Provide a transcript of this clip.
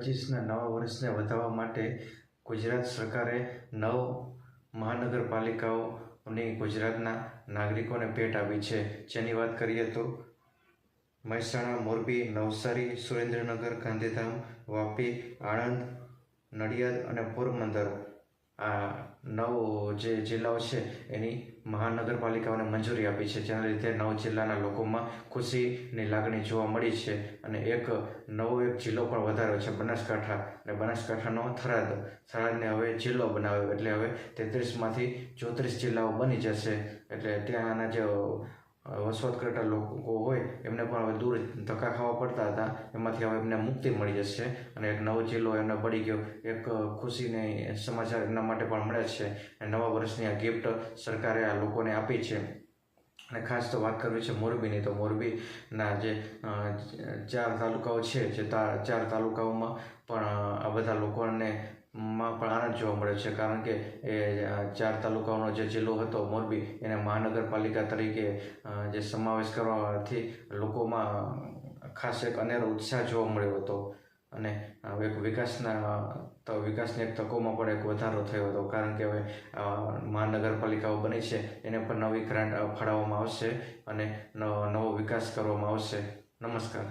2025ના નવા વર્ષને વધારવા માટે ગુજરાત સરકારે 9 મહાનગરપાલિકાઓની ગુજરાતના નાગરિકોને ભેટ આપી છે. જેની વાત કરીએ તો મહેસાણા, મોરબી, નવસારી, સુરેન્દ્રનગર, ગાંધીધામ, વાપી, આણંદ, નડિયાદ અને પોરબંદર આ 9 જે જિલ્લાઓ છે એની મહાનગરપાલિકાઓને મંજૂરી આપી છે. જેના લીધે 9 જિલ્લાના લોકોમાં ખુશીની લાગણી જોવા મળી છે. અને એક જિલ્લો પણ વધાર્યો છે, બનાસકાંઠા. અને બનાસકાંઠાનો થરાદને હવે જિલ્લો બનાવ્યો, એટલે હવે 33માંથી 34 જિલ્લાઓ બની જશે. એટલે ત્યાંના જે વસવાટ કરતા લોકો હોય એમને પણ હવે દૂર ધક્કા ખાવા પડતા હતા, એમાંથી હવે એમને મુક્તિ મળી જશે અને એક નવો જિલ્લો એમને પડી ગયો. એક ખુશીને સમાચાર એમના માટે પણ મળે છે. નવા વર્ષની આ ગિફ્ટ સરકારે આ લોકોને આપી છે. અને ખાસ તો વાત કરવી છે મોરબીની, તો મોરબીના જે 4 તાલુકાઓ છે, જે 4 તાલુકાઓમાં પણ આ બધા લોકોને માં પણ આનંદ જોવા મળ્યો છે. કારણ કે એ 4 તાલુકાઓનો જે જિલ્લો હતો મોરબી, એને મહાનગરપાલિકા તરીકે જે સમાવેશ કરવાથી લોકોમાં ખાસ એક અનેરો ઉત્સાહ જોવા મળ્યો હતો. અને એક વિકાસની એક તકોમાં પણ એક વધારો થયો હતો. કારણ કે હવે મહાનગરપાલિકાઓ બની છે એને પણ નવી ગ્રાન્ટ ફાળવવામાં આવશે અને નવો વિકાસ કરવામાં આવશે. નમસ્કાર.